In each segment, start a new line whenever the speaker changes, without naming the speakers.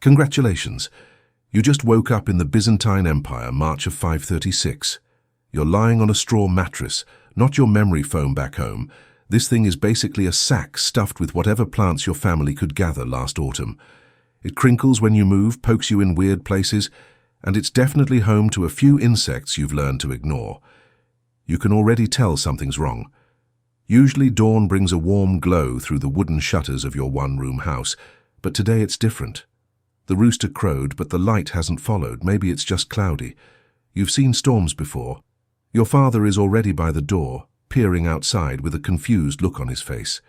Congratulations. You just woke up in the Byzantine Empire, March of 536. You're lying on a straw mattress, not your memory foam back home. This thing is basically a sack stuffed with whatever plants your family could gather last autumn. It crinkles when you move, pokes you in weird places, and it's definitely home to a few insects you've learned to ignore. You can already tell something's wrong. Usually dawn brings a warm glow through the wooden shutters of your one-room house, but today it's different. The rooster crowed, but the light hasn't followed. Maybe it's just cloudy. You've seen storms before. Your father is already by the door, peering outside with a confused look on his face.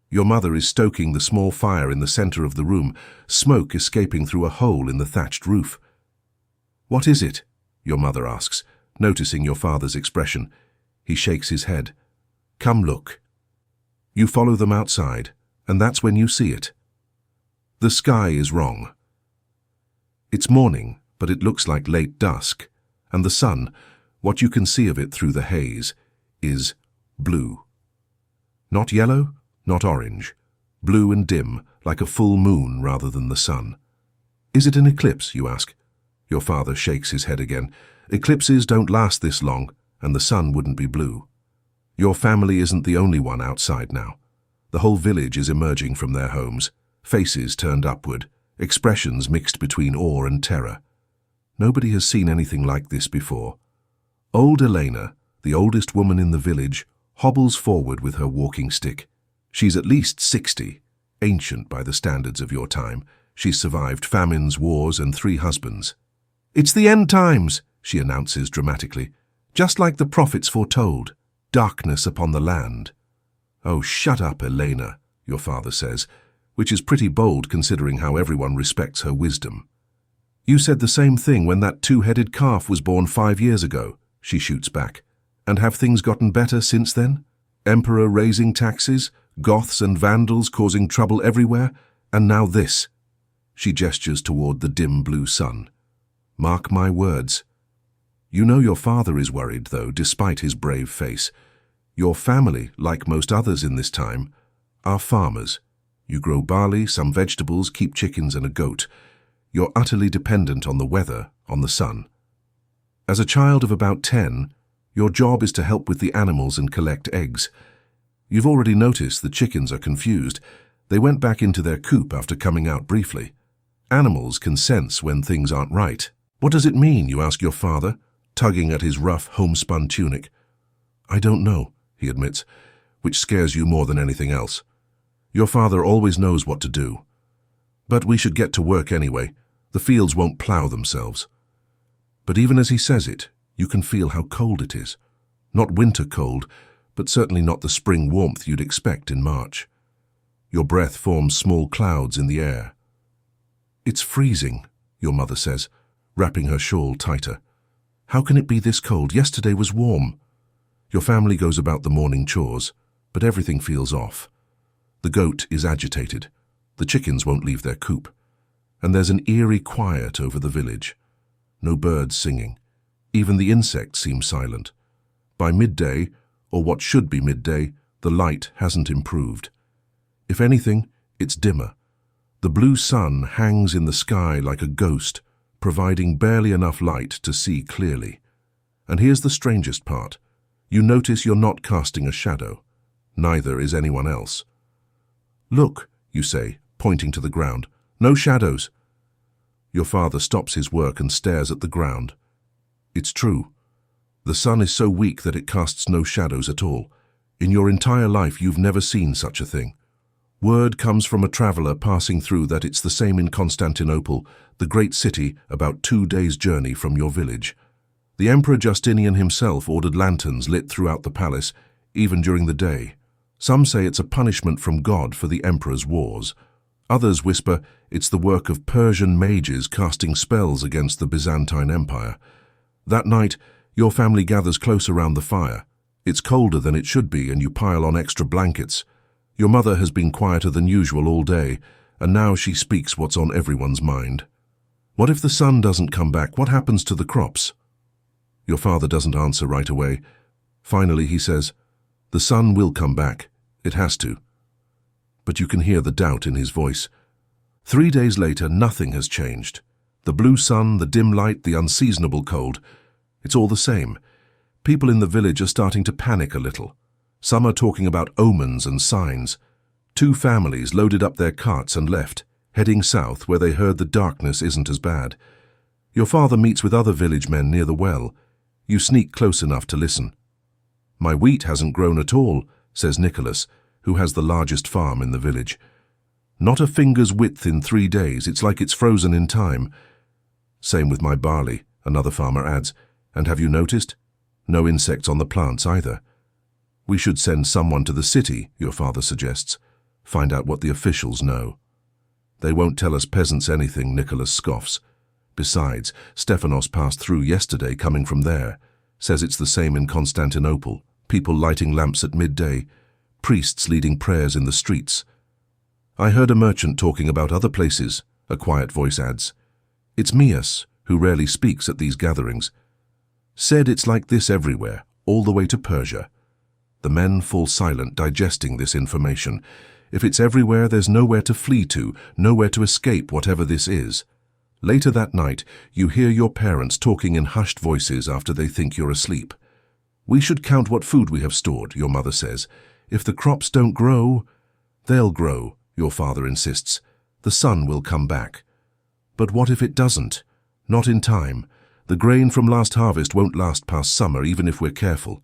Your mother is stoking the small fire in the center of the room, smoke escaping through a hole in the thatched roof. "What is it?" your mother asks, noticing your father's expression. He shakes his head. "Come look." You follow them outside, and that's when you see it. The sky is wrong. It's morning, but it looks like late dusk, and the sun, what you can see of it through the haze, is blue. Not yellow, not orange. Blue and dim, like a full moon rather than the sun. "Is it an eclipse?" you ask. Your father shakes his head again. "Eclipses don't last this long, and the sun wouldn't be blue." Your family isn't the only one outside now. The whole village is emerging from their homes, faces turned upward, expressions mixed between awe and terror. Nobody has seen anything like this before. Old Elena, the oldest woman in the village, hobbles forward with her walking stick. She's at least 60, ancient by the standards of your time. She's survived famines, wars, and 3 husbands. "It's the end times," she announces dramatically. "Just like the prophets foretold. Darkness upon the land." "Oh, shut up, Elena," your father says, which is pretty bold considering how everyone respects her wisdom. "You said the same thing when that 2-headed calf was born 5 years ago," she shoots back. "And have things gotten better since then? Emperor raising taxes, Goths and Vandals causing trouble everywhere, and now this." She gestures toward the dim blue sun. "Mark my words." You know your father is worried, though, despite his brave face. Your family, like most others in this time, are farmers. You grow barley, some vegetables, keep chickens and a goat. You're utterly dependent on the weather, on the sun. As a child of about 10, your job is to help with the animals and collect eggs. You've already noticed the chickens are confused. They went back into their coop after coming out briefly. Animals can sense when things aren't right. "What does it mean?" you ask your father, tugging at his rough homespun tunic. "I don't know," he admits, which scares you more than anything else. Your father always knows what to do. "But we should get to work anyway. The fields won't plow themselves." But even as he says it, you can feel how cold it is. Not winter cold, but certainly not the spring warmth you'd expect in March. Your breath forms small clouds in the air. "It's freezing," your mother says, wrapping her shawl tighter. "How can it be this cold? Yesterday was warm." Your family goes about the morning chores, but everything feels off. The goat is agitated. The chickens won't leave their coop. And there's an eerie quiet over the village. No birds singing. Even the insects seem silent. By midday, or what should be midday, the light hasn't improved. If anything, it's dimmer. The blue sun hangs in the sky like a ghost, providing barely enough light to see clearly. And here's the strangest part. You notice you're not casting a shadow. Neither is anyone else. "Look," you say, pointing to the ground. "No shadows." Your father stops his work and stares at the ground. It's true. The sun is so weak that it casts no shadows at all. In your entire life, you've never seen such a thing. Word comes from a traveler passing through that it's the same in Constantinople, the great city about 2 days' journey from your village. The Emperor Justinian himself ordered lanterns lit throughout the palace, even during the day. Some say it's a punishment from God for the emperor's wars. Others whisper it's the work of Persian mages casting spells against the Byzantine Empire. That night, your family gathers close around the fire. It's colder than it should be, and you pile on extra blankets. Your mother has been quieter than usual all day, and now she speaks what's on everyone's mind. What if the sun doesn't come back? What happens to the crops? Your father doesn't answer right away. Finally, he says, "The sun will come back. It has to." But you can hear the doubt in his voice. 3 days later, nothing has changed. The blue sun, the dim light, the unseasonable cold. It's all the same. People in the village are starting to panic a little. Some are talking about omens and signs. 2 families loaded up their carts and left, heading south where they heard the darkness isn't as bad. Your father meets with other village men near the well. You sneak close enough to listen. "My wheat hasn't grown at all," says Nicholas, who has the largest farm in the village. "Not a finger's width in 3 days. It's like it's frozen in time." "Same with my barley," another farmer adds. "And have you noticed? No insects on the plants either." "We should send someone to the city," your father suggests. "Find out what the officials know." "They won't tell us peasants anything," Nicholas scoffs. "Besides, Stephanos passed through yesterday coming from there. Says it's the same in Constantinople. People lighting lamps at midday. Priests leading prayers in the streets." "I heard a merchant talking about other places," a quiet voice adds. It's Mias, who rarely speaks at these gatherings. "Said it's like this everywhere, all the way to Persia." The men fall silent, digesting this information. If it's everywhere, there's nowhere to flee to, nowhere to escape whatever this is. Later that night, you hear your parents talking in hushed voices after they think you're asleep. "We should count what food we have stored," your mother says. "If the crops don't grow—" "They'll grow," your father insists. "The sun will come back." "But what if it doesn't? Not in time. The grain from last harvest won't last past summer, even if we're careful.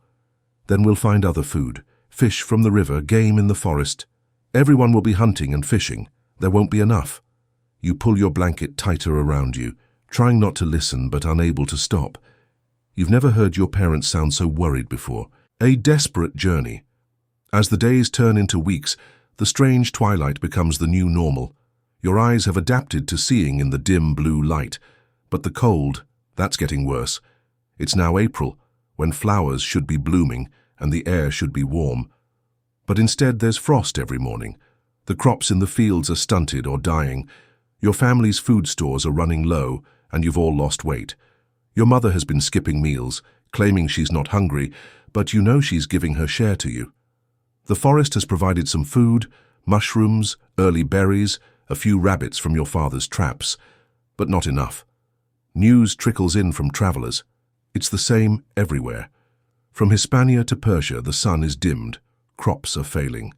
Then we'll find other food, fish from the river, game in the forest. Everyone will be hunting and fishing. There won't be enough." You pull your blanket tighter around you, trying not to listen but unable to stop. You've never heard your parents sound so worried before. A desperate journey. As the days turn into weeks, the strange twilight becomes the new normal. Your eyes have adapted to seeing in the dim blue light. But the cold, that's getting worse. It's now April, when flowers should be blooming and the air should be warm. But instead there's frost every morning. The crops in the fields are stunted or dying. Your family's food stores are running low, and you've all lost weight. Your mother has been skipping meals, claiming she's not hungry, but you know she's giving her share to you. The forest has provided some food, mushrooms, early berries, a few rabbits from your father's traps, but not enough. News trickles in from travelers. It's the same everywhere. From Hispania to Persia, the sun is dimmed, crops are failing.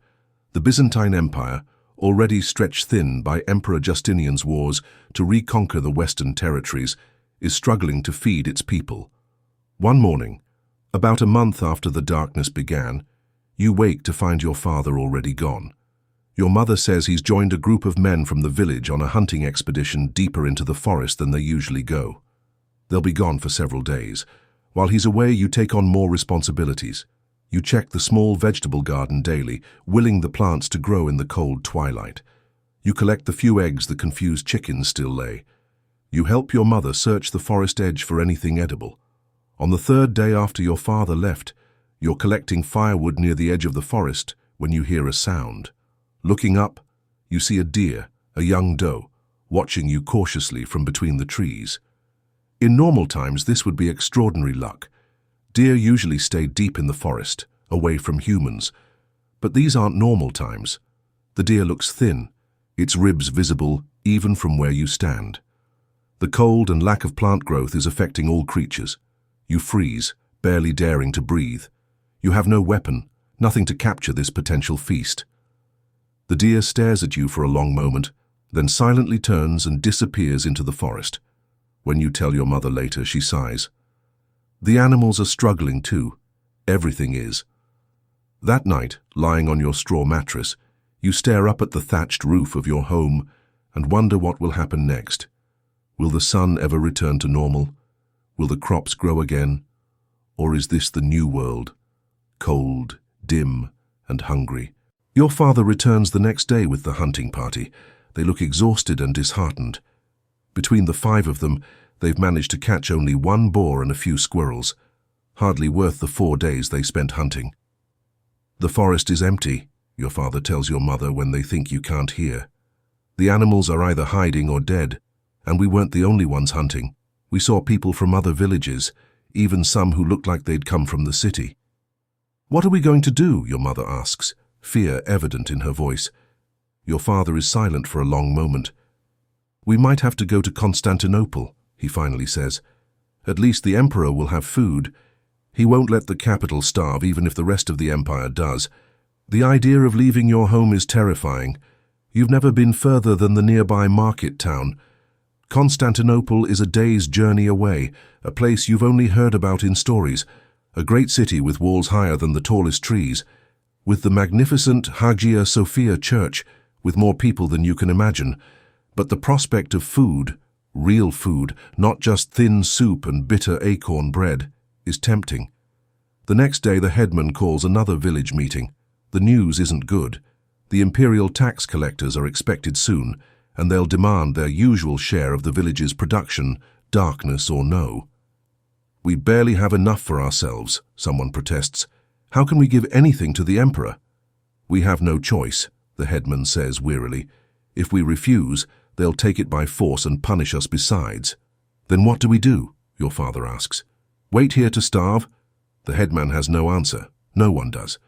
The Byzantine Empire, already stretched thin by Emperor Justinian's wars to reconquer the Western territories, is struggling to feed its people. One morning, about a month after the darkness began, you wake to find your father already gone. Your mother says he's joined a group of men from the village on a hunting expedition deeper into the forest than they usually go. They'll be gone for several days. While he's away, you take on more responsibilities. You check the small vegetable garden daily, willing the plants to grow in the cold twilight. You collect the few eggs the confused chickens still lay. You help your mother search the forest edge for anything edible. On the 3rd day after your father left, you're collecting firewood near the edge of the forest when you hear a sound. Looking up, you see a deer, a young doe, watching you cautiously from between the trees. In normal times, this would be extraordinary luck. Deer usually stay deep in the forest, away from humans. But these aren't normal times. The deer looks thin, its ribs visible even from where you stand. The cold and lack of plant growth is affecting all creatures. You freeze, barely daring to breathe. You have no weapon, nothing to capture this potential feast. The deer stares at you for a long moment, then silently turns and disappears into the forest. When you tell your mother later, she sighs. The animals are struggling too. Everything is. That night, lying on your straw mattress, you stare up at the thatched roof of your home and wonder what will happen next. Will the sun ever return to normal? Will the crops grow again? Or is this the new world? Cold, dim, and hungry. Your father returns the next day with the hunting party. They look exhausted and disheartened. Between the 5 of them, they've managed to catch only 1 boar and a few squirrels, hardly worth the 4 days they spent hunting. The forest is empty, your father tells your mother when they think you can't hear. The animals are either hiding or dead, and we weren't the only ones hunting. We saw people from other villages, even some who looked like they'd come from the city. "What are we going to do?" your mother asks, fear evident in her voice. Your father is silent for a long moment, We might have to go to Constantinople, he finally says. At least the emperor will have food. He won't let the capital starve even if the rest of the empire does. The idea of leaving your home is terrifying. You've never been further than the nearby market town. Constantinople is a day's journey away, a place you've only heard about in stories, a great city with walls higher than the tallest trees, with the magnificent Hagia Sophia church, with more people than you can imagine. But the prospect of food, real food, not just thin soup and bitter acorn bread, is tempting. The next day the headman calls another village meeting. The news isn't good. The imperial tax collectors are expected soon, and they'll demand their usual share of the village's production, darkness or no. We barely have enough for ourselves, someone protests. How can we give anything to the emperor? We have no choice, the headman says wearily. If we refuse, they'll take it by force and punish us besides. Then what do we do? Your father asks. Wait here to starve? The headman has no answer. No one does.